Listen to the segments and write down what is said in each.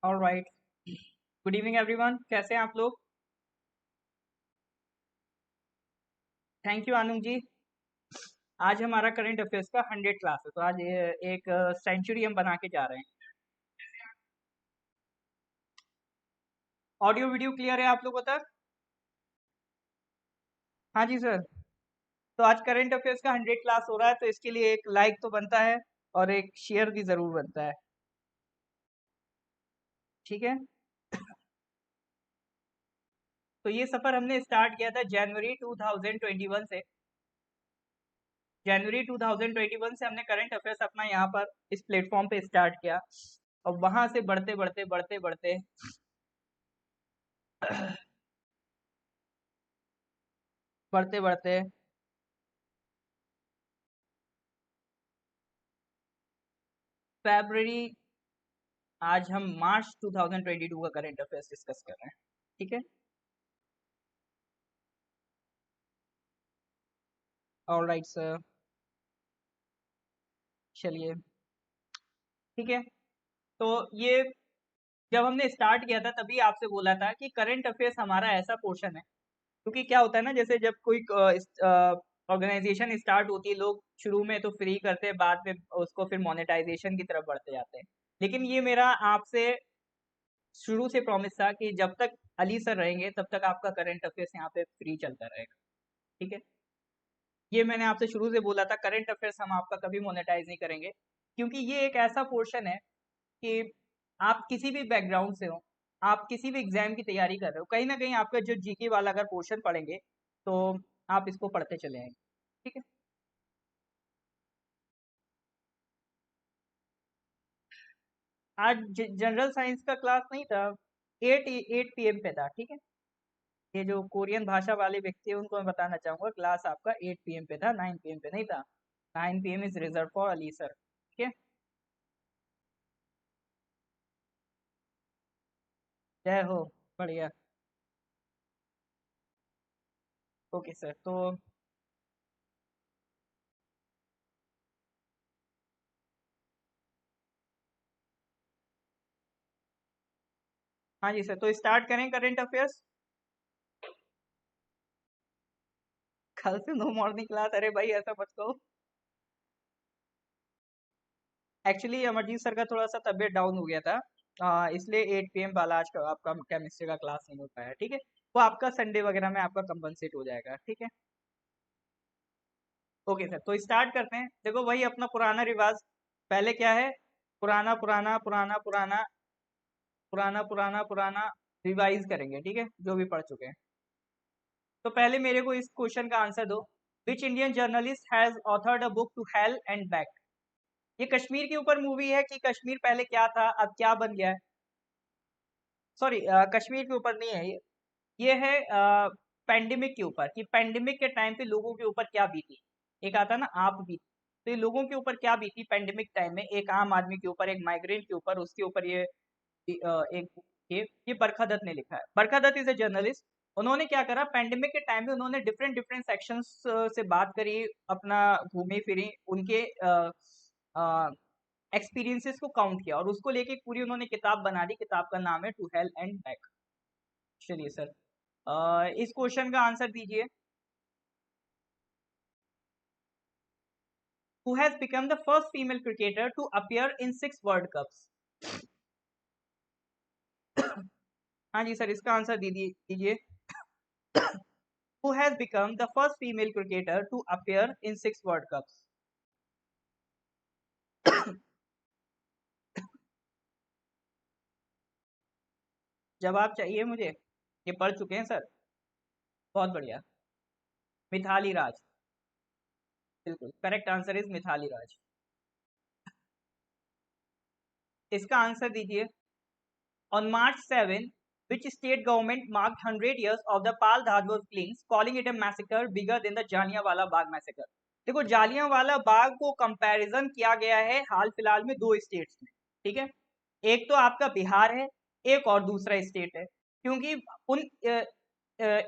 Alright. Good evening everyone, कैसे हैं आप लोग? Thank you Anand ji. आज हमारा करंट अफेयर्स का 100 क्लास है, तो आज एक सेंचुरी हम बना के जा रहे हैं। ऑडियो वीडियो क्लियर है आप लोगों तक? हाँ जी सर। तो आज करंट अफेयर्स का 100 क्लास हो रहा है, तो इसके लिए एक लाइक तो बनता है और एक शेयर भी ज़रूर बनता है। ठीक है। तो ये सफ़र हमने स्टार्ट किया था जनवरी 2021 से। जनवरी 2021 से हमने करंट अफेयर्स अपना यहाँ पर इस प्लेटफॉर्म पे स्टार्ट किया, और वहां से बढ़ते बढ़ते बढ़ते बढ़ते बढ़ते बढ़ते फरवरी, आज हम मार्च 2022 का करंट अफेयर्स डिस्कस कर रहे हैं। ठीक है। ऑलराइट सर, चलिए। ठीक है। तो ये जब हमने स्टार्ट किया था तभी आपसे बोला था कि करंट अफेयर्स हमारा ऐसा पोर्शन है, क्योंकि क्या होता है ना, जैसे जब कोई ऑर्गेनाइजेशन स्टार्ट होती है, लोग शुरू में तो फ्री करते हैं, बाद में उसको फिर मोनेटाइजेशन की तरफ बढ़ते जाते हैं। लेकिन ये मेरा आपसे शुरू से प्रॉमिस था कि जब तक अली सर रहेंगे तब तक आपका करंट अफेयर्स यहाँ पे फ्री चलता रहेगा। ठीक है। ये मैंने आपसे शुरू से बोला था, करंट अफेयर्स हम आपका कभी मोनेटाइज नहीं करेंगे, क्योंकि ये एक ऐसा पोर्शन है कि आप किसी भी बैकग्राउंड से हो, आप किसी भी एग्जाम की तैयारी कर रहे हो, कहीं ना कहीं आपका जो जीके वाला अगर पोर्शन पढ़ेंगे तो आप इसको पढ़ते चले आएंगे। ठीक है। आज जनरल साइंस का क्लास नहीं था, 8 पीएम पे था। ठीक है। ये जो कोरियन भाषा वाले व्यक्ति है उनको मैं बताना चाहूंगा, क्लास आपका 8 पीएम पे था, 9 पीएम पे नहीं था। 9 PM is reserve for Ali sir. ठीक है। जय हो। बढ़िया। Okay sir. तो हाँ जी सर, तो स्टार्ट करें करंट अफेयर्स। कल से नो मॉर्निंग क्लास? अरे भाई ऐसा मत कहो। एक्चुअली अमरजीत सर का थोड़ा सा तबीयत डाउन हो गया था, इसलिए 8 पीएम वाला आज का आपका केमिस्ट्री का क्लास नहीं हो पाया। ठीक है। वो आपका संडे वगैरह में आपका कंपनसेट हो जाएगा। ठीक है। ओके सर, तो स्टार्ट करते हैं। देखो वही अपना पुराना रिवाज। पहले क्या है? पुराना पुराना पुराना पुराना पुराना पुराना पुराना रिवाइज करेंगे। ठीक है, जो भी पढ़ चुके हैं। तो पहले मेरे को इस क्वेश्चन का आंसर दो। Which Indian journalist has authored a book to hell and back? ये कश्मीर के ऊपर मूवी है कि कश्मीर पहले क्या था अब क्या बन गया है? सॉरी, कश्मीर के ऊपर नहीं है ये है पेंडेमिक के ऊपर, कि पेंडेमिक के टाइम पे लोगों के ऊपर क्या बीती। एक आता ना आप बीती, तो ये लोगों के ऊपर क्या बीती पेंडेमिक टाइम में, एक आम आदमी के ऊपर, एक माइग्रेंट के ऊपर, उसके ऊपर ये एक ये बरखा दत्त ने लिखा है। बरखा दत्त इज ए जर्नलिस्ट। उन्होंने क्या करा, पेंडेमिक के टाइम में उन्होंने डिफरेंट डिफरेंट सेक्शंस से बात करी, अपना घूमी फिरी, उनके एक्सपीरियंसेस को काउंट किया, और उसको लेके पूरी उन्होंने किताब बना दी। किताब का नाम है टू हेल एंड बैक। चलिए सर, इस क्वेश्चन का आंसर दीजिए। Who has become the first female cricketer to appear in 6 world cups? हाँ जी सर, इसका आंसर दीजिए। Who has become the first female cricketer to appear in 6 world cups? जवाब चाहिए मुझे। ये पढ़ चुके हैं सर? बहुत बढ़िया। मिथाली राज। बिल्कुल correct answer is Mithali Raj. इसका आंसर दीजिए। On March 7, which state government marked 100 years of the Pal Dhadwar killings, calling it a massacre bigger than the Jallianwala Bagh massacre? देखो, जालियांवाला बाग को कंपैरिजन किया गया है हाल फिलहाल में दो स्टेट्स में। ठीक है। एक तो आपका बिहार है, एक और दूसरा स्टेट है, क्योंकि उन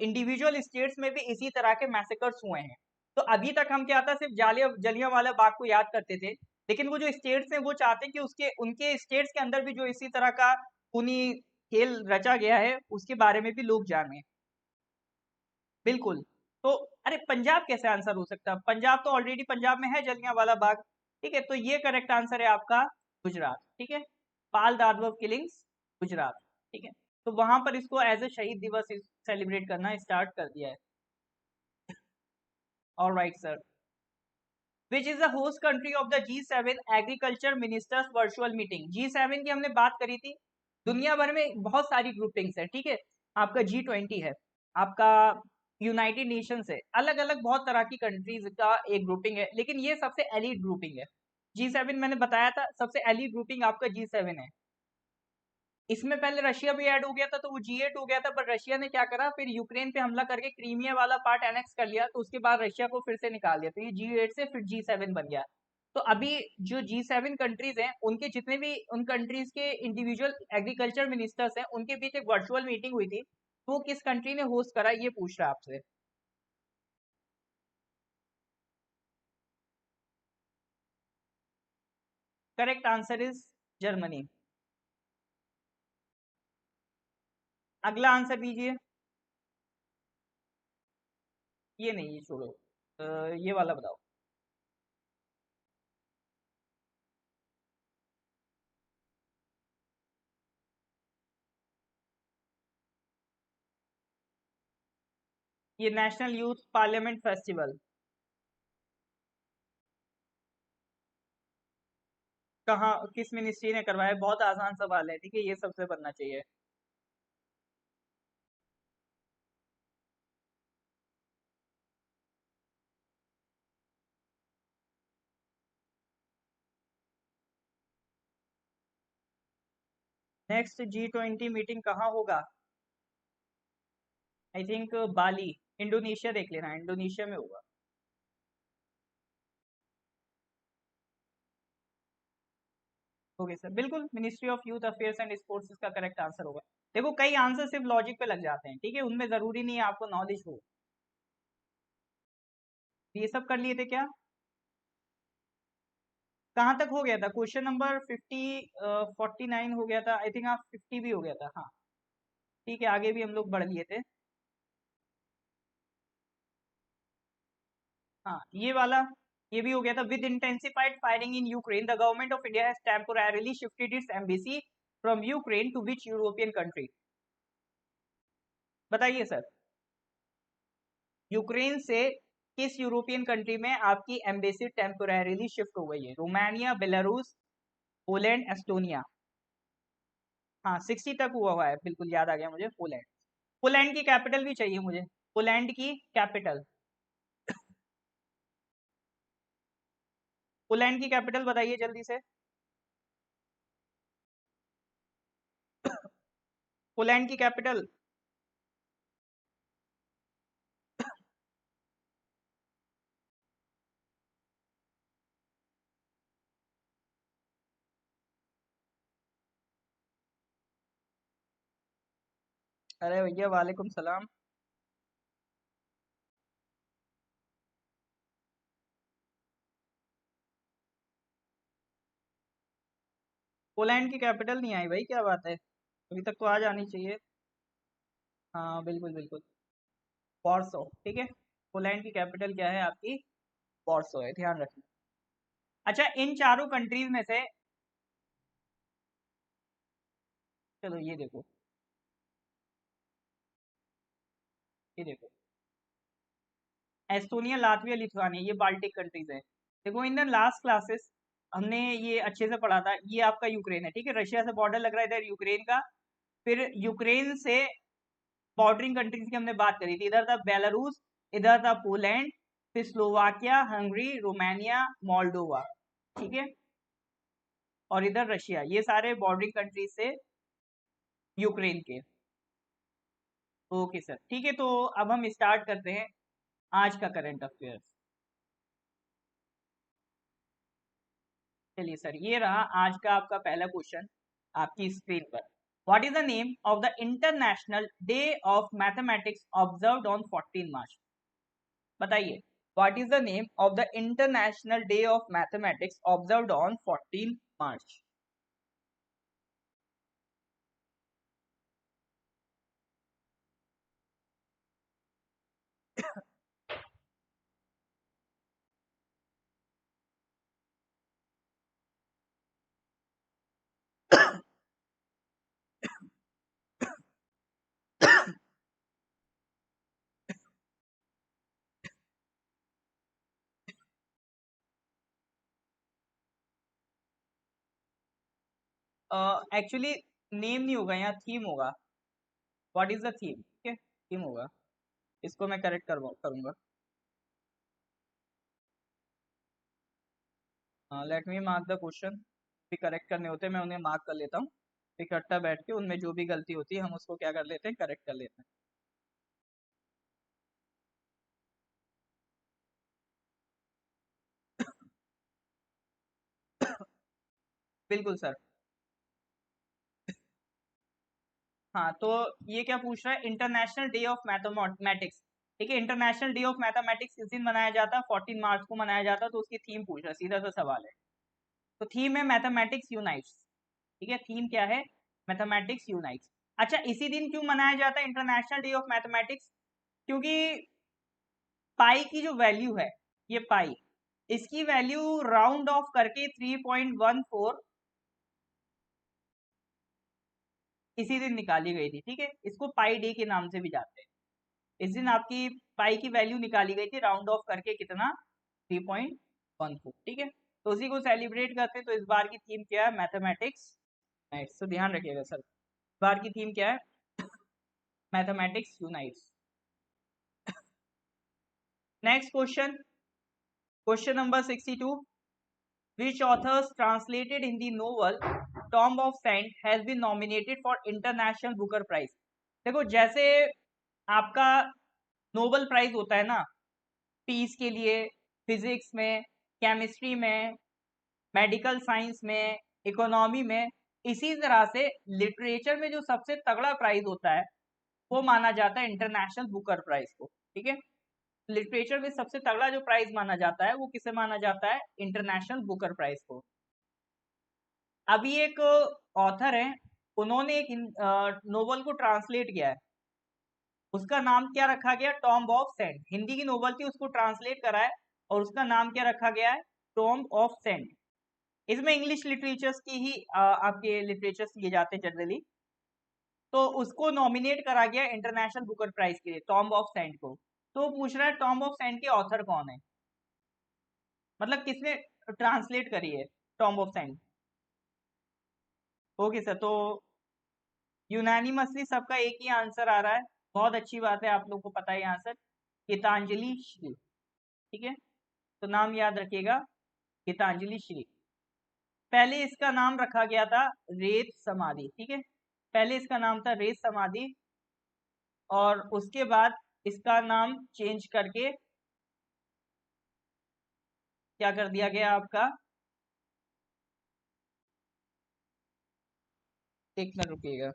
इंडिविजुअल स्टेट्स में भी इसी तरह के मैसेकर्स हुए हैं। तो अभी तक हम क्या था, सिर्फ जलियांवाला बाग को याद करते थे, लेकिन वो जो स्टेट्स हैं वो चाहते हैं कि उसके उनके स्टेट्स के अंदर भी जो इसी तरह का खूनी खेल रचा गया है उसके बारे में भी लोग जाने। बिल्कुल। तो अरे पंजाब कैसे आंसर हो सकता है? पंजाब तो ऑलरेडी पंजाब में है जलियांवाला बाग। ठीक है, तो ये करेक्ट आंसर है आपका गुजरात। ठीक है, पाल दादव किलिंग्स गुजरात। ठीक है, तो वहां पर इसको एज ए शहीद दिवस सेलिब्रेट करना स्टार्ट कर दिया है। Alright sir, which is the host country of the G7 agriculture ministers virtual meeting? G7 की हमने बात करी थी। दुनिया भर में बहुत सारी ग्रुपिंग्स है। ठीक है, आपका G20 है, आपका यूनाइटेड नेशंस है, अलग अलग बहुत तरह की कंट्रीज का एक ग्रुपिंग है, लेकिन ये सबसे एलिट ग्रुपिंग है। G7 मैंने बताया था सबसे एलिट ग्रुपिंग आपका G7 है। इसमें पहले रशिया भी ऐड हो गया था तो वो G8 हो गया था, पर रशिया ने क्या करा, फिर यूक्रेन पे हमला करके क्रीमिया वाला पार्ट एनेक्स कर लिया, तो उसके बाद रशिया को फिर से निकाल दिया, तो ये G8 से फिर G7 बन गया। तो अभी जो G7 कंट्रीज हैं उनके जितने भी उन कंट्रीज के इंडिविजुअल एग्रीकल्चर मिनिस्टर्स हैं उनके बीच एक वर्चुअल मीटिंग हुई थी, तो वो किस कंट्री ने होस्ट करा ये पूछ रहा है आपसे। Correct answer is Germany. अगला आंसर दीजिए। ये नहीं, ये छोड़ो, ये वाला बताओ। ये नेशनल यूथ पार्लियामेंट फेस्टिवल कहाँ, किस मिनिस्ट्री ने करवाया? बहुत आसान सवाल है, ठीक है, ये सबसे बनना चाहिए। नेक्स्ट G20 मीटिंग कहाँ होगा? आई थिंक बाली, इंडोनेशिया देख लेना, इंडोनेशिया में होगा। ओके सर, बिल्कुल ministry of youth affairs and sports इसका करेक्ट आंसर होगा। देखो कई आंसर सिर्फ लॉजिक पे लग जाते हैं, ठीक है, उनमें जरूरी नहीं है आपको नॉलेज हो। ये सब कर लिए थे क्या? कहाँ तक हो गया था? क्वेश्चन नंबर 49 हो गया था आई थिंक, आप 50 भी हो गया था, हाँ। ठीक है, आगे भी हम लोग बढ़ लिए थे। हाँ ये वाला, ये भी हो गया था। With intensified firing in Ukraine the government of India has temporarily shifted its embassy from Ukraine to which European country? बताइए सर, यूक्रेन से किस यूरोपियन कंट्री में आपकी एम्बेसी टेम्पोरेरीली शिफ्ट हो गई है? Romania, Belarus, Poland, Estonia. हाँ 60 तक हुआ है, बिल्कुल याद आ गया मुझे, पोलैंड। पोलैंड की कैपिटल भी चाहिए मुझे, पोलैंड की कैपिटल। पोलैंड की कैपिटल बताइए जल्दी से। पोलैंड की कैपिटल। अरे भैया वालेकुम सलाम। पोलैंड की कैपिटल नहीं आई भाई, क्या बात है? अभी तक तो आ जानी चाहिए। हाँ बिल्कुल बिल्कुल, वॉर्सो, ठीक है। पोलैंड की कैपिटल क्या है आपकी? वॉर्सो है, ध्यान रखना। अच्छा, इन चारों कंट्रीज में से, चलो ये देखो, ये देखो, एस्टोनिया, लातविया, लिथुआनिया, ये बाल्टिक कंट्रीज है। देखो इन द लास्ट क्लासेस हमने ये अच्छे से पढ़ा था, ये आपका यूक्रेन है, ठीक है, रशिया से बॉर्डर लग रहा है इधर यूक्रेन का। फिर यूक्रेन से बॉर्डरिंग कंट्रीज की हमने बात करी थी, इधर था बेलारूस, इधर था पोलैंड, फिर स्लोवाकिया, हंगरी, रोमानिया, मोल्डोवा, ठीक है, और इधर रशिया, ये सारे बॉर्डरिंग कंट्रीज से यूक्रेन के। ओके सर, ठीक है, तो अब हम स्टार्ट करते हैं आज का करंट अफेयर्स। चलिए सर, ये रहा आज का आपका पहला क्वेश्चन आपकी स्क्रीन पर। What is the name of the international day of mathematics observed on 14 मार्च? बताइए, what is the name of the international day of mathematics observed on 14 March? Actually name नहीं होगा, यहाँ थीम होगा। व्हाट इज द थीम, ठीक है, theme होगा। इसको मैं करेक्ट करूंगा। Let me mark the question. भी करेक्ट करने होते हैं, मैं उन्हें मार्क कर लेता हूँ। इकट्ठा बैठ के उनमें जो भी गलती होती है हम उसको क्या कर लेते हैं, करेक्ट कर लेते हैं। बिल्कुल सर। हाँ, तो ये क्या पूछ रहा है, इंटरनेशनल डे ऑफ मैथमेटिक्स। ठीक है, इंटरनेशनल डे ऑफ मैथमेटिक्स किस दिन मनाया जाता है, 14 मार्च को मनाया जाता है। तो उसकी थीम पूछ रहा है, सीधा सा सवाल है। तो थीम है मैथमेटिक्स यूनाइट्स। ठीक है, थीम क्या है, मैथमेटिक्स यूनाइट्स। अच्छा, इसी दिन क्यों मनाया जाता है इंटरनेशनल डे ऑफ मैथमेटिक्स? क्योंकि पाई की जो वैल्यू है, ये पाई, इसकी वैल्यू राउंड ऑफ करके 3.14 इसी दिन निकाली गई थी। ठीक है, इसको पाई डे के नाम से भी जानते हैं। इस दिन आपकी पाई की वैल्यू निकाली गई थी, राउंड ऑफ करके कितना, 3.14। ठीक है, तो उसी को सेलिब्रेट करते हैं। तो इस बार की थीम क्या है, मैथमेटिक्स। तो ध्यान रखिएगा सर, इस बार की थीम क्या है, mathematics unites. Next question, question number 62। Which authors translated in the novel Tomb of Sand has been nominated for International Booker Prize? देखो, जैसे आपका नोबल प्राइज होता है ना, पीस के लिए, फिजिक्स में, केमिस्ट्री में, मेडिकल साइंस में, इकोनॉमी में, इसी तरह से लिटरेचर में जो सबसे तगड़ा प्राइज होता है वो माना जाता है इंटरनेशनल बुकर प्राइज को। ठीक है, लिटरेचर में सबसे तगड़ा जो प्राइज माना जाता है वो किसे माना जाता है, इंटरनेशनल बुकर प्राइज को। अभी एक ऑथर है, उन्होंने एक नोवेल को ट्रांसलेट किया है। उसका नाम क्या रखा गया, टॉम्ब ऑफ सेंट। हिंदी की नोवेल थी, उसको ट्रांसलेट करा है और उसका नाम क्या रखा गया है, टॉम्ब ऑफ सेंट। इसमें इंग्लिश लिटरेचर्स की ही आपके लिटरेचर्स लिए जाते हैं जनरली। तो उसको नॉमिनेट करा गया इंटरनेशनल बुकर प्राइज के लिए, टॉम्ब ऑफ सेंट को। तो पूछ रहा है टॉम्ब ऑफ सेंट के ऑथर कौन है, मतलब किसने ट्रांसलेट करी है tomb of sand. Okay sir, तो यूनानिमसली सबका एक ही आंसर आ रहा है। बहुत अच्छी बात है, आप लोग को पता है आंसर, गीतांजलि श्री। ठीक है, तो नाम याद रखिएगा, गीतांजलि श्री। पहले इसका नाम रखा गया था रेत समाधि। ठीक है, पहले इसका नाम था रेत समाधि, और उसके बाद इसका नाम चेंज करके क्या कर दिया गया आपका, एक मिनट रुकिएगा।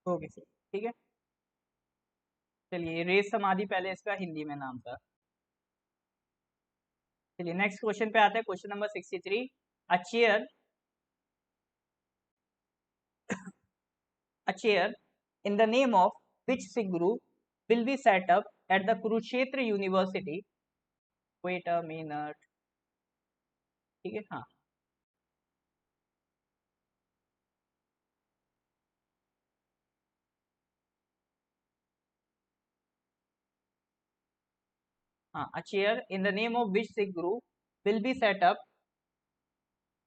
ओके सर, ठीक है, चलिए, रेत समाधि पहले इसका हिंदी में नाम था। चलिए नेक्स्ट क्वेश्चन पे आते हैं, question number 63। A chair, a chair in the name of which Sikh guru will be set up at the Kurukshetra University? Wait a minute. ठीक है, हाँ हाँ, a chair in the name of which Sikh guru will be set up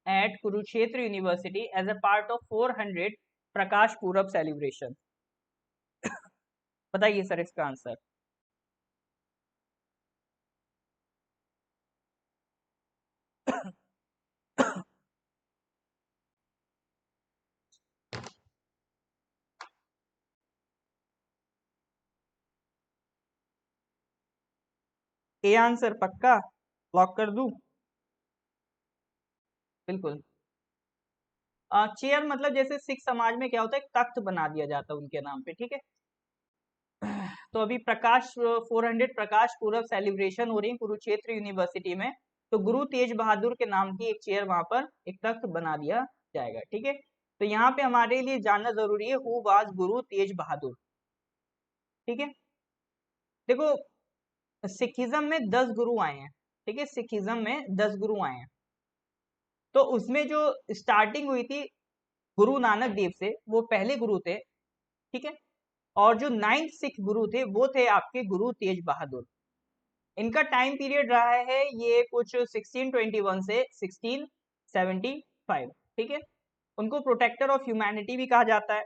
at Kurukshetra University as a part of 400 प्रकाश पूरब celebration. बताइए sir इसका answer. A answer पक्का, lock कर दूं? बिल्कुल। चेयर मतलब जैसे सिख समाज में क्या होता है, तख्त बना दिया जाता है उनके नाम पे। ठीक है, तो अभी प्रकाश 400 प्रकाश पूरब सेलिब्रेशन हो रही है कुरुक्षेत्र यूनिवर्सिटी में। तो गुरु तेज बहादुर के नाम की एक चेयर वहां पर, एक तख्त बना दिया जाएगा। ठीक है, तो यहाँ पे हमारे लिए जानना जरूरी है, हु वाज गुरु तेज बहादुर। ठीक है, देखो सिखिज्म में 10 गुरु आए हैं, ठीक है, सिखिज्म में 10 गुरु आए हैं। तो उसमें जो स्टार्टिंग हुई थी गुरु नानक देव से, वो पहले गुरु थे, ठीक है। और जो 9th सिख गुरु थे वो थे आपके गुरु तेज बहादुर। इनका टाइम पीरियड रहा है ये कुछ 1621 से 1675, ठीक है। उनको प्रोटेक्टर ऑफ ह्यूमैनिटी भी कहा जाता है।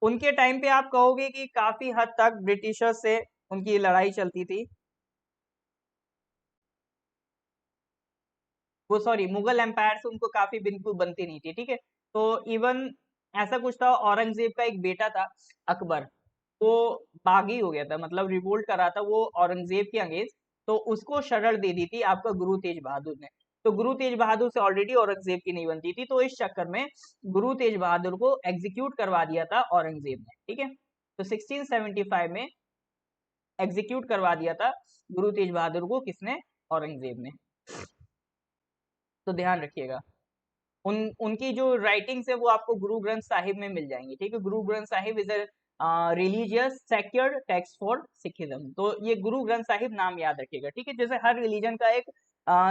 उनके टाइम पे आप कहोगे कि काफी हद तक ब्रिटिशर्स से उनकी लड़ाई चलती थी, वो सॉरी मुगल एम्पायर से उनको काफी बिल्कुल बनती नहीं थी, ठीक है। तो इवन ऐसा कुछ था, औरंगजेब का एक बेटा था अकबर, वो बागी हो गया था, मतलब रिवोल्ट कर रहा था वो औरंगजेब के अगेंस्ट। तो उसको शरण दे दी थी आपका गुरु तेज बहादुर ने। तो गुरु तेज बहादुर से ऑलरेडी औरंगजेब की नहीं बनती थी, तो इस चक्कर में गुरु तेज बहादुर को एग्जीक्यूट करवा दिया था औरंगजेब ने, ठीक है। तो 1675 में एग्जीक्यूट करवा दिया था गुरु तेज बहादुर को, किसने? औरंगजेब ने। तो ध्यान रखिएगा, उनकी जो राइटिंग्स है वो आपको गुरु ग्रंथ साहिब में मिल जाएंगी, ठीक है। Guru Granth Sahib is a religious secured text for Sikhism. तो ये गुरु ग्रंथ साहिब नाम याद रखिएगा, ठीक है। जैसे हर रिलीजन का एक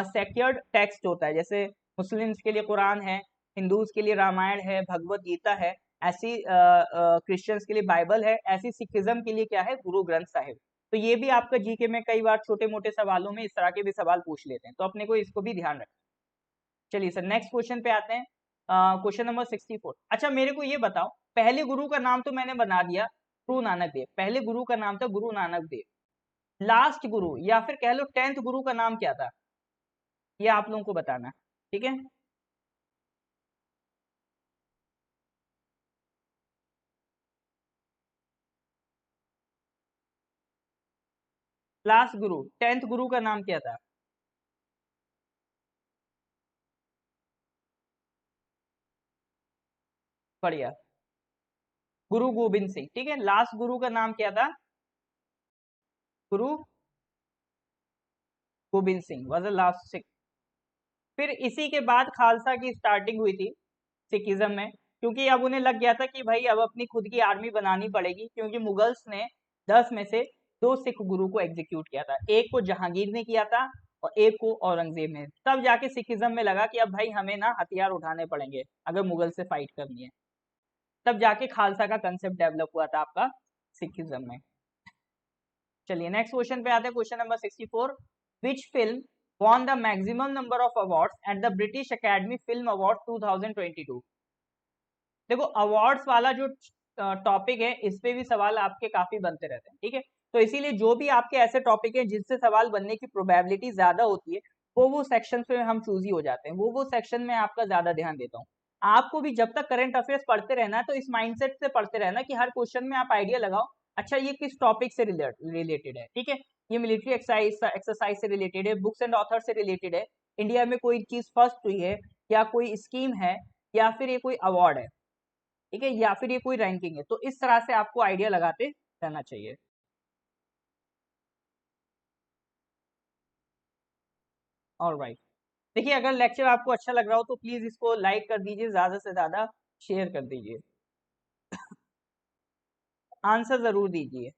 सेक्योर्ड टेक्स्ट होता है, जैसे मुस्लिम्स के लिए कुरान है, हिंदूज के लिए रामायण है, भगवत गीता है, ऐसी क्रिश्चियंस के लिए बाइबल है, ऐसी सिखिज्म के लिए क्या है? गुरु ग्रंथ साहिब। तो ये भी आपका जीके में कई बार छोटे मोटे सवालों में इस तरह के भी सवाल पूछ लेते हैं, तो अपने को इसको भी ध्यान रखना। चलिए सर नेक्स्ट क्वेश्चन पे आते हैं, क्वेश्चन नंबर 64। अच्छा मेरे को ये बताओ, पहले गुरु का नाम तो मैंने बना दिया गुरु नानक देव, पहले गुरु का नाम था गुरु नानक देव। लास्ट गुरु या फिर कह लो 10th गुरु का नाम क्या था? ये आप लोगों को बताना, ठीक है। लास्ट गुरु 10th गुरु का नाम क्या था? बढ़िया, गुरु गोविंद सिंह, ठीक है। लास्ट गुरु का नाम क्या था? गुरु Govind Singh was the last Sikh. फिर इसी के बाद खालसा की स्टार्टिंग हुई थी सिखिज्म में, क्योंकि अब उन्हें लग गया था कि भाई अब अपनी खुद की आर्मी बनानी पड़ेगी, क्योंकि मुगल्स ने 10 में से 2 सिख गुरु को एग्जीक्यूट किया था, एक को जहांगीर ने किया था और एक को औरंगजेब ने। तब जाके सिखिज्म में लगा कि अब भाई हमें ना हथियार उठाने पड़ेंगे अगर मुगल से फाइट करनी है। तब जाके खालसा का कंसेप्ट डेवलप हुआ था आपका सिखिज्म में। चलिए नेक्स्ट क्वेश्चन पे आते हैं, question number 64। Which film won the maximum number of awards at the British Academy Film Awards 2022? देखो अवार्ड्स वाला जो टॉपिक है इस पे भी सवाल आपके काफी बनते रहते हैं, ठीक है। तो इसीलिए जो भी आपके ऐसे टॉपिक है जिससे सवाल बनने की प्रोबेबिलिटी ज्यादा होती है, वो सेक्शन पे हम चूज ही हो जाते हैं, वो सेक्शन में आपका ज्यादा ध्यान देता हूँ। आपको भी जब तक करंट अफेयर्स पढ़ते रहना है तो इस माइंडसेट से पढ़ते रहना कि हर क्वेश्चन में आप आइडिया लगाओ, अच्छा ये किस टॉपिक से रिलेटेड है, ठीक है। ये मिलिट्री एक्सरसाइज से रिलेटेड है, बुक्स एंड ऑथर से रिलेटेड है, इंडिया में कोई चीज फर्स्ट हुई है, या कोई स्कीम है, या फिर ये कोई अवार्ड है, ठीक है, या फिर ये कोई रैंकिंग है। तो इस तरह से आपको आइडिया लगाते रहना चाहिए। ऑलराइट, देखिए अगर लेक्चर आपको अच्छा लग रहा हो तो प्लीज इसको लाइक कर दीजिए, ज्यादा से ज्यादा शेयर कर दीजिए, आंसर जरूर दीजिए।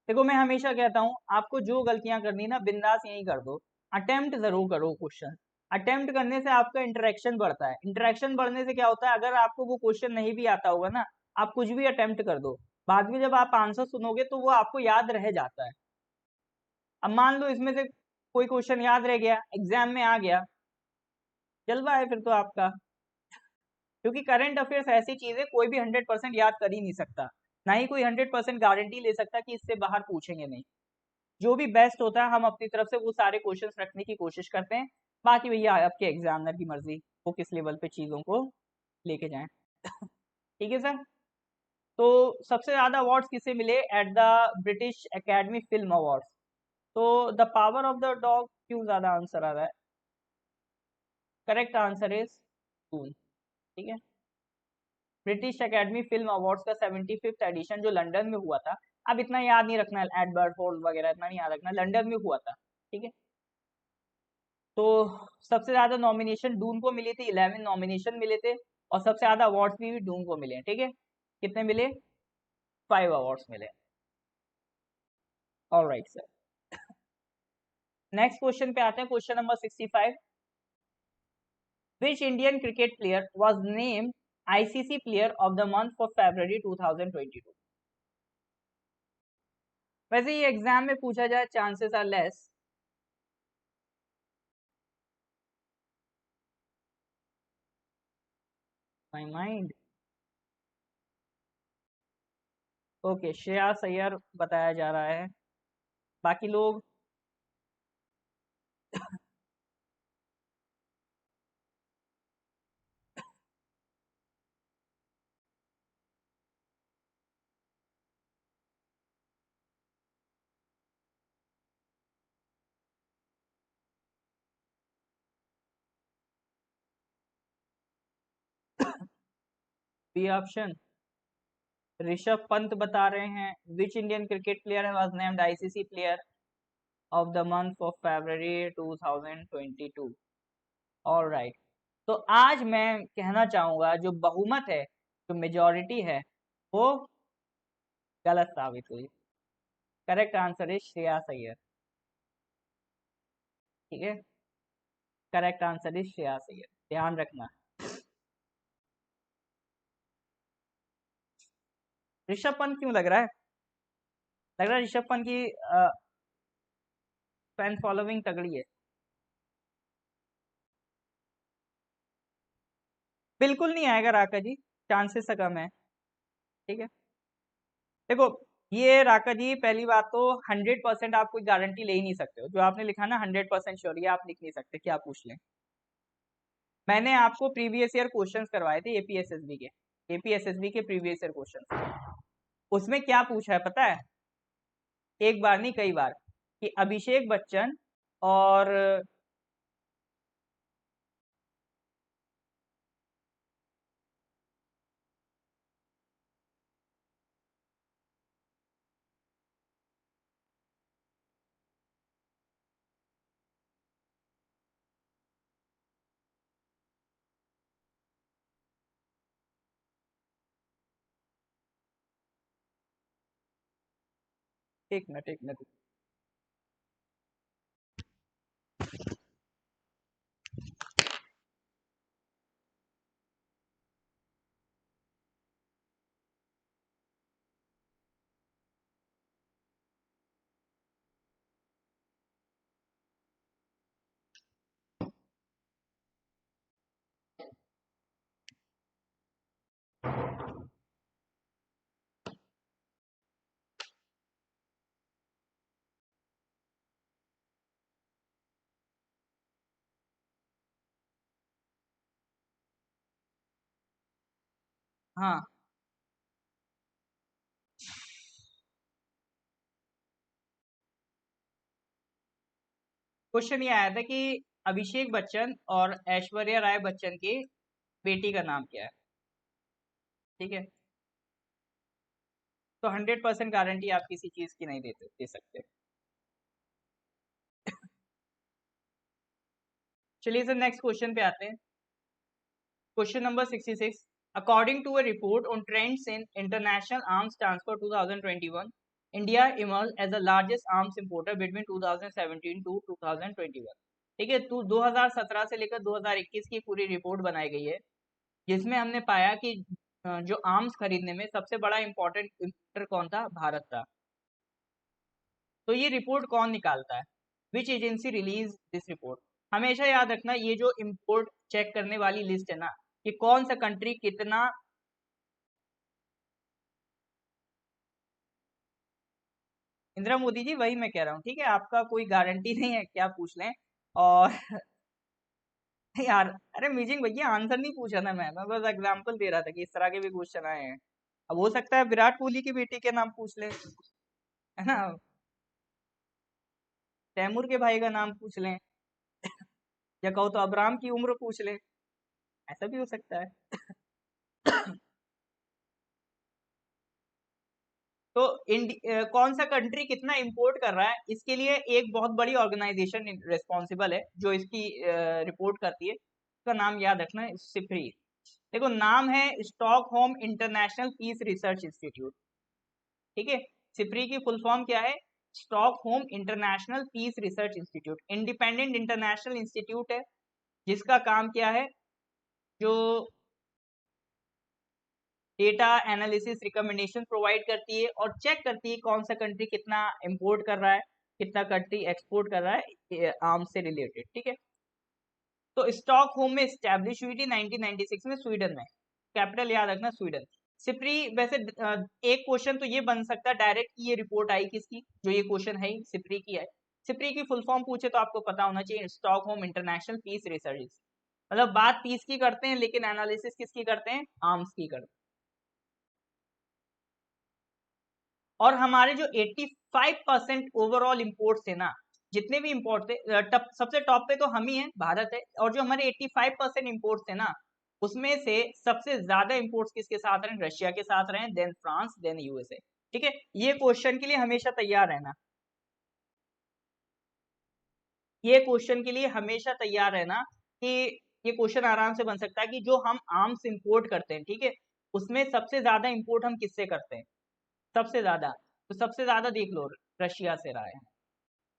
देखो मैं हमेशा कहता हूँ आपको जो गलतियां करनी ना बिंदास यही कर दो, अटेम्प्ट जरूर करो क्वेश्चन। अटेम्प्ट करने से आपका इंटरेक्शन बढ़ता है, इंटरेक्शन बढ़ने से क्या होता है, अगर आपको वो क्वेश्चन नहीं भी आता होगा ना, आप कुछ भी अटेम्प्ट कर दो, बाद में जब आप आंसर सुनोगे तो वो आपको याद रह जाता है। अब मान लो इसमें से कोई क्वेश्चन याद रह गया, एग्जाम में आ गया, जलवा है फिर तो आपका, क्योंकि करंट अफेयर्स ऐसी चीज है कोई भी 100% याद कर ही नहीं सकता, ना ही कोई 100% गारंटी ले सकता कि इससे बाहर पूछेंगे नहीं। जो भी बेस्ट होता है हम अपनी तरफ से वो सारे क्वेश्चंस रखने की कोशिश करते हैं, बाकी भैया आपके एग्जामिनर की मर्जी, वो किस लेवल पे चीजों को लेके जाएं। ठीक है सर। तो सबसे ज्यादा अवार्ड्स किसे मिले at the British Academy film awards? तो the power of the dog क्यों ज्यादा आंसर आ रहा है? करेक्ट आंसर इज कून, ठीक है। ब्रिटिश एकेडमी फिल्म अवार्ड्स का 75th एडिशन जो लंदन में हुआ था, अब इतना याद नहीं रखना, एडवर्ड हॉल वगैरह इतना नहीं याद रखना, लंदन में हुआ था, ठीक है। तो सबसे ज्यादा नॉमिनेशन डून को मिली थी, 11 नॉमिनेशन मिले थे, और सबसे ज्यादा अवार्ड्स भी डून को मिले हैं। ठीक है, कितने मिले? 5 अवार्ड्स मिले। ऑलराइट सर, नेक्स्ट क्वेश्चन पे आते हैं, question number 65। Which Indian cricket player was named ICC player of the month for February 2022? वैसे ये एग्जाम में पूछा जाए, chances are less. My mind. Okay, Shreyas Iyer बताया जा रहा है, बाकी लोग। बी ऑप्शन, ऋषभ पंत बता रहे हैं। विच Indian cricket player was named ICC player of the month of February 2022? Alright, तो आज मैं कहना चाहूंगा जो बहुमत है, जो मेजॉरिटी है, वो गलत साबित हुई। Correct answer is Shreyas Iyer. ठीक है, correct answer is Shreyas Iyer, ध्यान रखना। ऋषभ पंत क्यों लग रहा है? लग रहा है ऋषभ पंत की फैन फॉलोइंग तगड़ी है। बिल्कुल नहीं आएगा राका जी, चांसेस कम है। ठीक है, देखो, ये राका जी पहली बात तो 100% आप कोई गारंटी ले ही नहीं सकते हो। जो आपने लिखा ना 100% श्योर, ये आप लिख नहीं सकते, क्या पूछ लें। मैंने आपको प्रीवियस ईयर क्वेश्चंस करवाए थे एपीएसएसबी के, एपीएसएसबी के प्रीवियस ईयर क्वेश्चंस। उसमें क्या पूछा है पता है? एक बार नहीं, कई बार, कि अभिषेक बच्चन और एक मिनट एक मिनट। हाँ, क्वेश्चन ये आया था कि अभिषेक बच्चन और ऐश्वर्या राय बच्चन की बेटी का नाम क्या है। ठीक है, तो 100% गारंटी आप किसी चीज की नहीं दे सकते। चलिए सर, नेक्स्ट क्वेश्चन पे आते हैं, question number 66। According to a report on trends in international arms transfer 2021, India emerge as the largest arms importer between 2017 to 2021। ठीक है, तो 2017 से लेकर 2021 की पूरी रिपोर्ट बनाई गई है, जिसमें हमने पाया कि जो आर्म्स खरीदने में सबसे बड़ा इंपॉर्टेंट इंपोर्टर कौन था? भारत था। तो ये रिपोर्ट कौन निकालता है? विच एजेंसी रिलीज दिस रिपोर्ट? हमेशा याद रखना, ये जो इंपोर्ट चेक करने वाली लिस्ट है ना, कि कौन सा कंट्री कितना। इंदिरा मोदी जी, वही मैं कह रहा हूँ। ठीक है, आपका कोई गारंटी नहीं है, क्या पूछ लें। और यार, अरे मीजिंग भैया, आंसर नहीं पूछा था मैं बस एग्जांपल दे रहा था कि इस तरह के भी क्वेश्चन आए हैं। अब हो सकता है विराट कोहली की बेटी के नाम पूछ ले, है ना, तैमूर के भाई का नाम पूछ लें, या कहो तो अब्राम की उम्र पूछ लें, ऐसा भी हो सकता है। तो कौन सा कंट्री कितना इंपोर्ट कर रहा है, इसके लिए एक बहुत बड़ी ऑर्गेनाइजेशन रिस्पॉन्सिबल है जो इसकी रिपोर्ट करती है। इसका नाम याद रखना, सिप्री। देखो नाम है Stockholm International Peace Research Institute. ठीक है, सिप्री की फुल फॉर्म क्या है? Stockholm International Peace Research Institute. Independent international institute है जिसका काम क्या है, जो डेटा एनालिसिस रिकमेंडेशन प्रोवाइड करती है और चेक करती है कौन सा कंट्री कितना इंपोर्ट कर रहा है, कितना कंट्री एक्सपोर्ट कर रहा है आर्म्स से रिलेटेड। ठीक है, तो स्टॉकहोम में स्टैब्लिश हुई थी 1996 में स्वीडन में। कैपिटल याद रखना स्वीडन। सिप्री वैसे एक क्वेश्चन तो ये बन सकता है डायरेक्ट कि ये रिपोर्ट आई किसकी, जो ये क्वेश्चन है सिप्री की है। सिप्री की फुल फॉर्म पूछे तो आपको पता होना चाहिए, स्टॉकहोम इंटरनेशनल पीस रिसर्च। मतलब बात पीस की करते हैं लेकिन एनालिसिस किसकी करते हैं? आर्म्स की करते हैं। और हमारे जो 85% ओवरऑल इंपोर्ट थे ना, जितने भी इंपोर्ट थे, सबसे टॉप पे तो हम ही हैं, भारत है। और जो हमारे 85% इंपोर्ट थे ना, उसमें से सबसे ज्यादा इंपोर्ट्स किसके साथ रहे? रशिया के साथ रहे, देन फ्रांस, देन यूएसए। ठीक है, ये क्वेश्चन के लिए हमेशा तैयार रहना। ये क्वेश्चन के लिए हमेशा तैयार रहना कि ये क्वेश्चन आराम से बन सकता है कि जो हम आर्म्स इंपोर्ट करते हैं, ठीक है, उसमें सबसे ज्यादा इंपोर्ट हम किससे करते हैं? सबसे ज्यादा, तो सबसे ज्यादा देख लो रशिया से रहा है।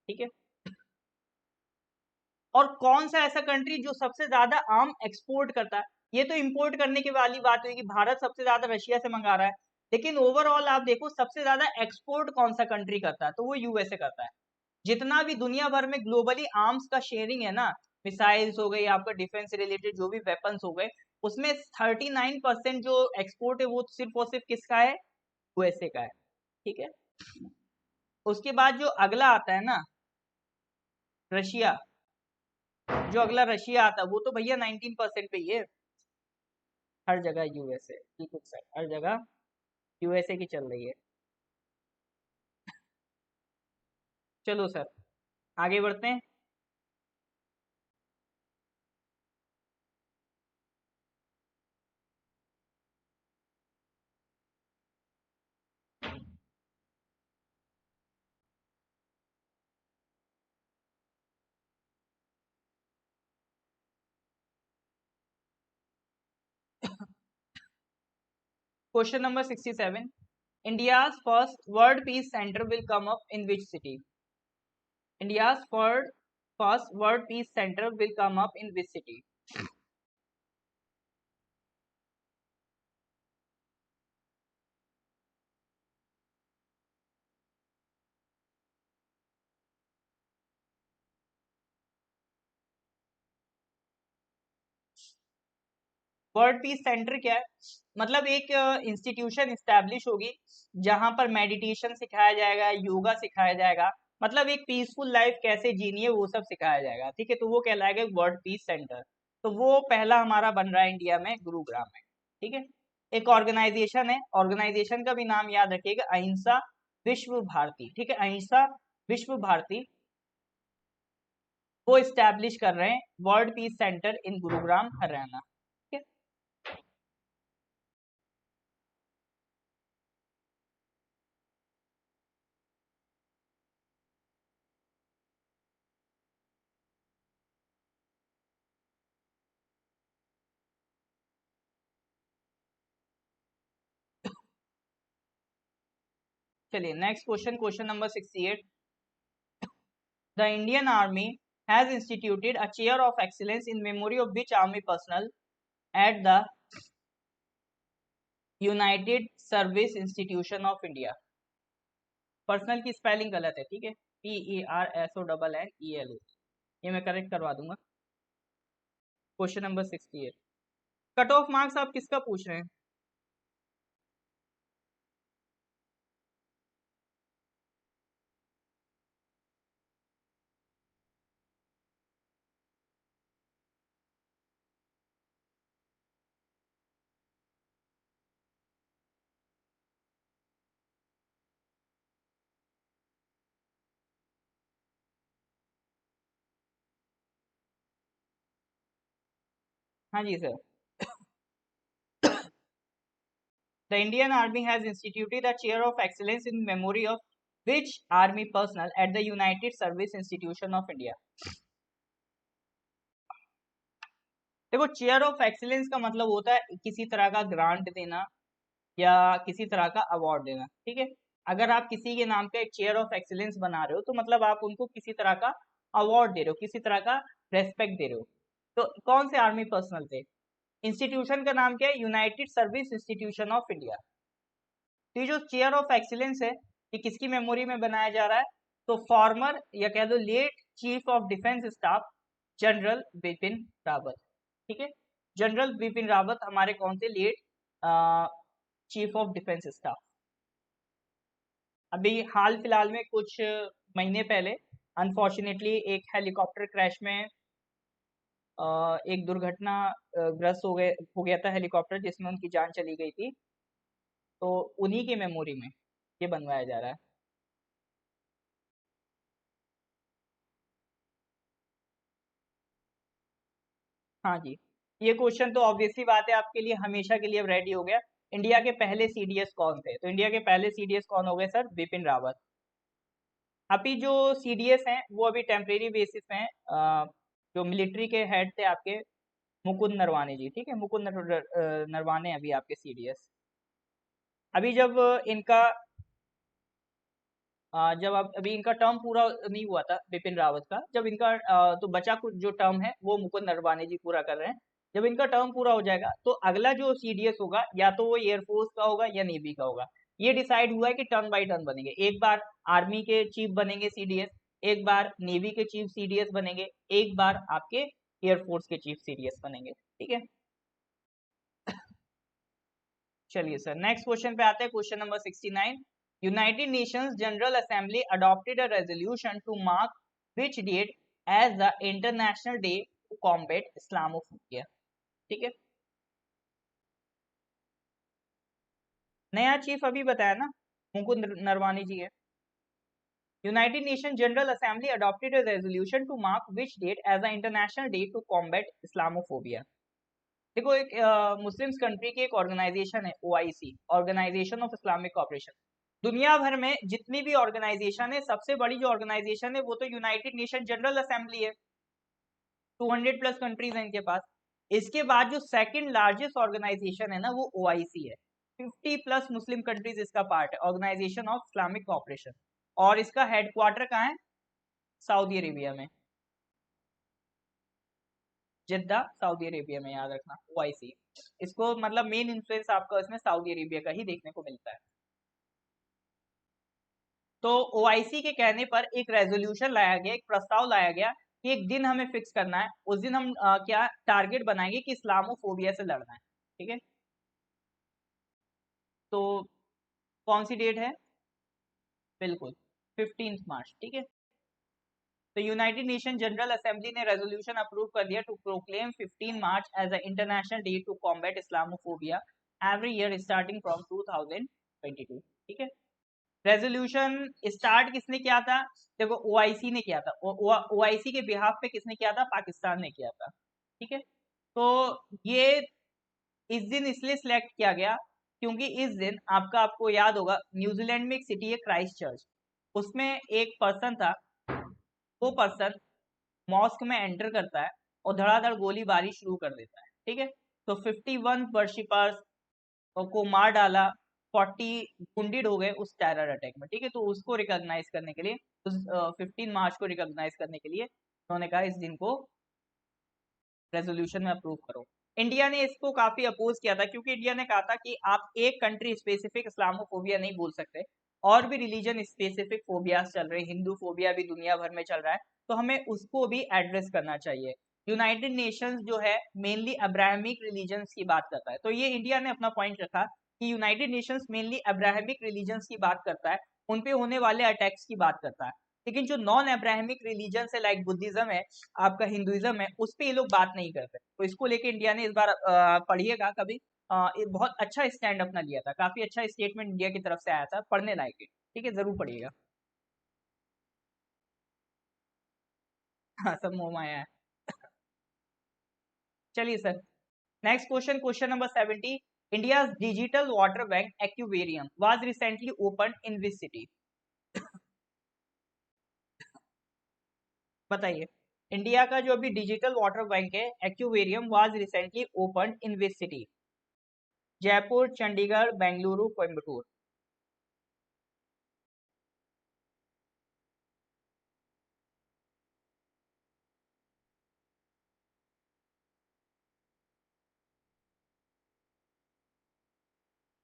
ठीक है, और कौन सा ऐसा कंट्री जो सबसे ज्यादा आम एक्सपोर्ट करता है? ये तो इंपोर्ट करने की वाली बात हुई कि भारत सबसे ज्यादा रशिया से मंगा रहा है, लेकिन ओवरऑल आप देखो सबसे ज्यादा एक्सपोर्ट कौन सा कंट्री करता है, तो वो यूएसए करता है। जितना भी दुनिया भर में ग्लोबली आर्म्स का शेयरिंग है ना, मिसाइल्स हो गई, आपका डिफेंस से रिलेटेड जो भी वेपन्स हो गए, उसमें 39% जो एक्सपोर्ट है वो सिर्फ और सिर्फ किसका है? यूएसए का है। ठीक है, उसके बाद जो अगला आता है ना, रशिया, जो अगला रशिया आता है वो तो भैया 19% पे ही है। हर जगह यूएसए की, कुछ सर हर जगह यूएसए की चल रही है। चलो सर आगे बढ़ते हैं। Question number 67, India's first world peace centre will come up in which city? India's first world peace centre will come up in which city? World peace centre क्या है? मतलब एक इंस्टीट्यूशन इस्टेब्लिश होगी जहां पर मेडिटेशन सिखाया जाएगा, योगा सिखाया जाएगा, मतलब एक पीसफुल लाइफ कैसे जीनी है वो सब सिखाया जाएगा। ठीक है, तो वो कहलाएगा वर्ल्ड पीस सेंटर। तो वो पहला हमारा बन रहा है इंडिया में, गुरुग्राम में। ठीक है, एक ऑर्गेनाइजेशन है, ऑर्गेनाइजेशन का भी नाम याद रखिएगा, अहिंसा विश्व भारती। ठीक है, अहिंसा विश्व भारती, वो इस्टेब्लिश कर रहे हैं वर्ल्ड पीस सेंटर इन गुरुग्राम हरियाणा। ठीक है, चलिए next question, question number 68, the Indian army has instituted a chair of excellence in memory of which army personnel at the United service institution of India? Personal की spelling गलत है, ठीक है, PERSONNEL, ये मैं करेक्ट करवा दूंगा। Question number 68, cut off marks आप किसका पूछ रहे हैं? हाँ जी sir, The Indian Army has instituted a chair of excellence in memory of which army personnel at the United Service Institution of India? देखो, चेयर ऑफ एक्सीलेंस का मतलब होता है किसी तरह का ग्रांट देना या किसी तरह का अवार्ड देना, ठीक है। अगर आप किसी के नाम पे एक चेयर ऑफ एक्सीलेंस बना रहे हो तो मतलब आप उनको किसी तरह का अवार्ड दे रहे हो, किसी तरह का रेस्पेक्ट दे रहे हो। तो कौन से आर्मी पर्सनल थे? इंस्टीट्यूशन का नाम क्या है? United service institution of India. तो ये जो चेयर ऑफ एक्सीलेंस है ये किसकी मेमोरी में बनाया जा रहा है? तो फॉर्मर या कह दो late chief of defence staff General Bipin Rawat, ठीक है। जनरल बिपिन रावत हमारे कौन से late chief of defence staff. अभी हाल फिलहाल में कुछ महीने पहले अनफॉर्चुनेटली एक हेलीकॉप्टर क्रैश में एक दुर्घटना ग्रस्त हो गया था हेलीकॉप्टर, जिसमें उनकी जान चली गई थी। तो उन्हीं की मेमोरी में ये बनवाया जा रहा है। हाँ जी, ये क्वेश्चन तो ऑब्वियसली बात है आपके लिए हमेशा के लिए अब रेडी हो गया। इंडिया के पहले सीडीएस कौन थे? तो इंडिया के पहले सीडीएस कौन हो गए सर? बिपिन रावत। अभी जो सीडीएस हैं वो अभी टेम्परेरी बेसिस पे हैं। जो मिलिट्री के हेड थे आपके मुकुंद नरवाने जी, ठीक है। नरवाने अभी आपके सीडीएस। अभी जब इनका जब अब अभी इनका टर्म पूरा नहीं हुआ था बिपिन रावत का, जब इनका तो बचा कुछ जो टर्म है वो मुकुंद नरवाने जी पूरा कर रहे हैं। जब इनका टर्म पूरा हो जाएगा तो अगला जो सीडीएस होगा या तो वो एयरफोर्स का होगा या नेवी का होगा। ये डिसाइड हुआ है कि टर्न बाय टर्न बनेंगे। एक बार आर्मी के चीफ बनेंगे सीडीएस, एक बार नेवी के चीफ सीडीएस बनेंगे, एक बार आपके एयरफोर्स के चीफ सीडीएस बनेंगे, ठीक है। चलिए सर, नेक्स्ट क्वेश्चन पे आते हैं। Question number 69। United Nations General Assembly adopted a resolution to mark which date as the international day to combat Islamophobia, ठीक है। नया चीफ अभी बताया ना, मुकुंद नरवानी जी है। United Nation General Assembly adopted a resolution to mark which date as the international day to combat Islamophobia. देखो, एक Muslims country की एक ऑर्गेनाइजेशन है OIC, organisation of Islamic cooperation. दुनिया भर में जितनी भी ऑर्गेनाइजेशन है सबसे बड़ी जो ऑर्गेनाइजेशन है वो तो यूनाइटेड नेशन जनरल असेंबली है। 200 प्लस कंट्रीज हैं इनके पास। इसके बाद जो सेकंड लार्जेस्ट ऑर्गेनाइजेशन है ना वो ओआईसी है। 50 प्लस मुस्लिम कंट्रीज इसका पार्ट है, ऑर्गेनाइजेशन ऑफ इस्लामिक कॉपरेशन। और इसका हेडक्वार्टर कहाँ है? सऊदी अरेबिया में, जिद्दा सऊदी अरेबिया में, याद रखना ओआईसी। इसको मतलब मेन इन्फ्लुएंस आपका इसमें सऊदी अरेबिया का ही देखने को मिलता है। तो ओआईसी के कहने पर एक रेजोल्यूशन लाया गया, एक प्रस्ताव लाया गया कि एक दिन हमें फिक्स करना है। उस दिन हम क्या टारगेट बनाएंगे कि इस्लामोफोबिया से लड़ना है, ठीक है। तो कौन सी डेट है? बिल्कुल 15 मार्च, ठीक है। तो यूनाइटेड नेशन जनरल असेंबली ने रेजोल्यूशन अप्रूव कर दिया to proclaim 15 March as a international day to combat Islamophobia every year starting from 2022, ठीक है। रेजोल्यूशन स्टार्ट किसने किया था? देखो, ओआईसी ने किया था। ओआईसी के बिहाफ पे किसने किया था? पाकिस्तान ने किया था, ठीक है। तो ये इस दिन इसलिए सिलेक्ट किया गया क्योंकि इस दिन आपको याद होगा न्यूजीलैंड में एक सिटी है क्राइस्ट चर्च, उसमें एक पर्सन था। वो पर्सन मॉस्क में एंटर करता है और धड़ाधड़ गोलीबारी शुरू कर देता है, ठीक है। तो 51 वर्शिपर्स को मार डाला, 40 वुंडेड हो गए उस टेरर अटैक में, ठीक है। तो उसको रिकॉग्नाइज करने के लिए, उस 15 मार्च को रिकॉग्नाइज करने के लिए उन्होंने कहा इस दिन को रेजोल्यूशन में अप्रूव करो। इंडिया ने इसको काफी अपोज किया था क्योंकि इंडिया ने कहा था कि आप एक कंट्री स्पेसिफिक इस्लामोफोबिया नहीं बोल सकते, और भी रिलीजन स्पेसिफिक फोबियाज चल रहे हैं, हिंदू फोबिया भी दुनिया भर में चल रहा है, तो हमें उसको भी एड्रेस करना चाहिए। यूनाइटेड नेशंस जो है मेनली अब्राहमिक रिलीजन्स की बात करता है, तो ये इंडिया ने अपना पॉइंट रखा कि United Nations mainly Abrahamic religions की बात करता है, उनपे होने वाले अटैक्स की बात करता है। लेकिन जो नॉन अब्राहमिक रिलीजन है लाइक बुद्धिज्म है, आपका हिंदुइज्म है, उस पर ये लोग बात नहीं करते। तो इसको लेके इंडिया ने इस बार पढ़िएगा कभी, एक बहुत अच्छा स्टैंड अपना लिया था, काफी अच्छा स्टेटमेंट इंडिया की तरफ से आया था, पढ़ने लायक है, ठीक है, जरूर पढ़िएगा। हाँ, सब मुंह में आया है। चलिए sir, next question, question number 70। India's digital water bank aquarium was recently opened in which city? बताइए। इंडिया का जो अभी डिजिटल वाटर बैंक है aquarium was recently open in which city? Jaipur, Chandigarh, Bengaluru, Coimbatore.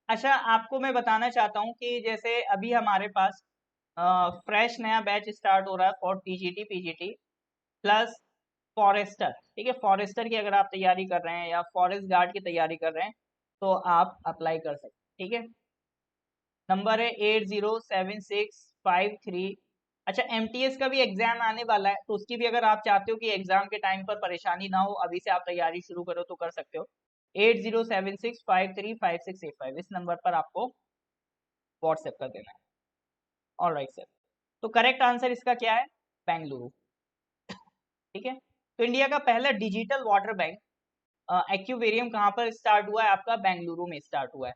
अच्छा, आपको मैं बताना चाहता हूँ कि जैसे अभी हमारे पास फ्रेश नया बैच स्टार्ट हो रहा है for TGT PGT plus forester. ठीक है, फॉरेस्टर की अगर आप तैयारी कर रहे हैं या फॉरेस्ट गार्ड की तैयारी कर रहे हैं तो आप अप्लाई कर सकते हैं। ठीक है, नंबर है 807653। अच्छा, एमटीएस का भी एग्जाम आने वाला है तो उसकी भी अगर आप चाहते हो कि एग्जाम के टाइम पर परेशानी ना हो, अभी से आप तैयारी शुरू करो तो कर सकते हो। 8076535685 इस नंबर पर आपको व्हाट्सएप कर देना है। ऑल राइट सर, तो करेक्ट आंसर इसका क्या है? बेंगलुरु। ठीक है, तो इंडिया का पहला डिजिटल वाटर बैंक एक्वेरियम कहाँ पर स्टार्ट हुआ है? आपका बेंगलुरु में स्टार्ट हुआ है।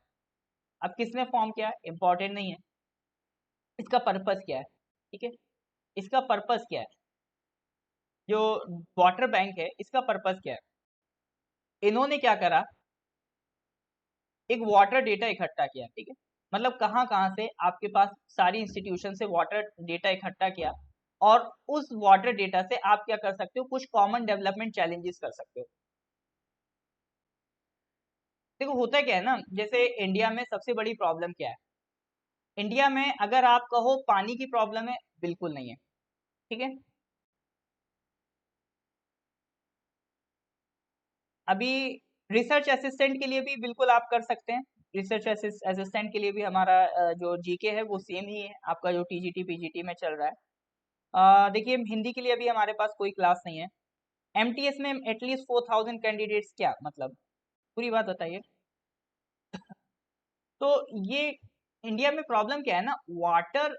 अब किसने फॉर्म किया है इंपॉर्टेंट नहीं है, इसका पर्पस क्या है। ठीक है, इसका पर्पस क्या है? जो वाटर बैंक है इसका पर्पस क्या है? इन्होंने क्या करा, एक वाटर डेटा इकट्ठा किया। ठीक है, मतलब कहाँ कहाँ से आपके पास सारी इंस्टीट्यूशन से वाटर डेटा इकट्ठा किया और उस वाटर डेटा से आप क्या कर सकते हो, कुछ कॉमन डेवलपमेंट चैलेंजेस कर सकते हो। देखो होता क्या है ना, जैसे इंडिया में सबसे बड़ी प्रॉब्लम क्या है? इंडिया में अगर आप कहो पानी की प्रॉब्लम है, बिल्कुल नहीं है। ठीक है, अभी रिसर्च असिस्टेंट के लिए भी बिल्कुल आप कर सकते हैं। रिसर्च असिस्टेंट के लिए भी हमारा जो जीके है वो सेम ही है आपका जो टीजीटी पीजीटी में चल रहा है। देखिए हिंदी के लिए अभी हमारे पास कोई क्लास नहीं है। एमटीएस में एटलीस्ट 4000 कैंडिडेट्स, क्या मतलब, पूरी बात बताइए। तो ये इंडिया में प्रॉब्लम क्या है ना, वाटर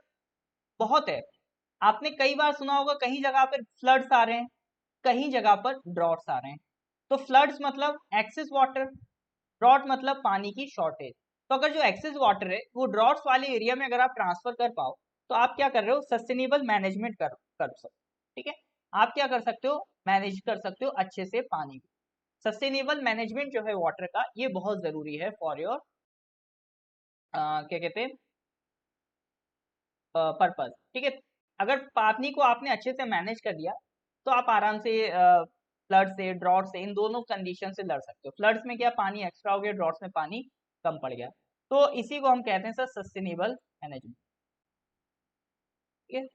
बहुत है। आपने कई बार सुना होगा कहीं जगह पर फ्लड्स आ रहे हैं, कहीं जगह पर ड्रॉट्स आ रहे हैं। तो फ्लड्स मतलब एक्सेस वाटर, ड्रॉट मतलब पानी की शॉर्टेज। तो अगर जो एक्सेस वाटर है वो ड्रॉट्स वाले एरिया में अगर आप ट्रांसफर कर पाओ तो आप क्या कर रहे हो, सस्टेनेबल मैनेजमेंट कर सकते हो। ठीक है, आप क्या कर सकते हो, मैनेज कर सकते हो अच्छे से पानी को। सस्टेनेबल मैनेजमेंट जो है वाटर का ये बहुत जरूरी है फॉर योर क्या कहते हैं पर्पज। ठीक है, अगर पानी को आपने अच्छे से मैनेज कर लिया तो आप आराम से फ्लड से ड्रॉट से इन दोनों कंडीशन से लड़ सकते हो। फ्लड्स में क्या पानी एक्स्ट्रा हो गया, ड्रॉट्स में पानी कम पड़ गया। तो इसी को हम कहते हैं सर सस्टेनेबल मैनेजमेंट। ठीक है,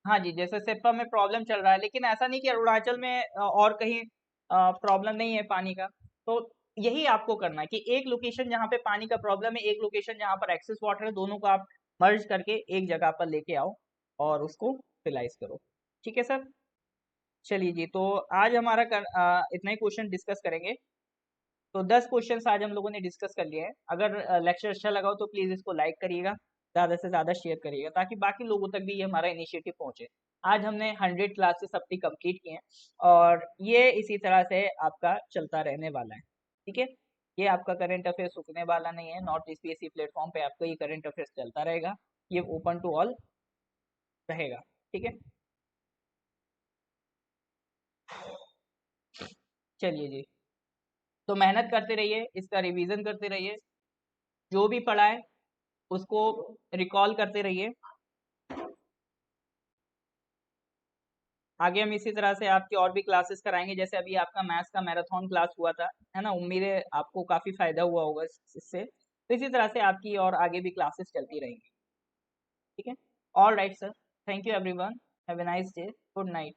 हाँ जी, जैसे सेप्पा में प्रॉब्लम चल रहा है लेकिन ऐसा नहीं कि अरुणाचल में और कहीं प्रॉब्लम नहीं है पानी का। तो यही आपको करना है कि एक लोकेशन जहाँ पे पानी का प्रॉब्लम है, एक लोकेशन जहाँ पर एक्सेस वाटर है, दोनों को आप मर्ज करके एक जगह पर लेके आओ और उसको फिलाइज करो। ठीक है सर, चलिए जी, तो आज हमारा इतना ही क्वेश्चन डिस्कस करेंगे। तो 10 क्वेश्चंस आज हम लोगों ने डिस्कस कर लिए हैं। अगर लेक्चर अच्छा लगा हो तो प्लीज़ इसको लाइक करिएगा, ज़्यादा से ज़्यादा शेयर करिएगा ताकि बाकी लोगों तक भी ये हमारा इनिशिएटिव पहुंचे। आज हमने 100 क्लासेस अपनी कंप्लीट की हैं और ये इसी तरह से आपका चलता रहने वाला है। ठीक है, ये आपका करंट अफेयर्स रुकने वाला नहीं है। नॉर्थ ईस्ट पीएससी प्लेटफॉर्म पे आपका ये करंट अफेयर्स चलता रहेगा, ये ओपन टू ऑल रहेगा। ठीक है, चलिए जी, तो मेहनत करते रहिए, इसका रिवीजन करते रहिए, जो भी पढ़ा है उसको रिकॉल करते रहिए। आगे हम इसी तरह से आपकी और भी क्लासेस कराएंगे, जैसे अभी आपका मैथ्स का मैराथन क्लास हुआ था, है ना। उम्मीद है आपको काफ़ी फायदा हुआ होगा इससे। तो इसी तरह से आपकी और आगे भी क्लासेस चलती रहेंगी। ठीक है, all right sir, thank you everyone, have a nice day, good night.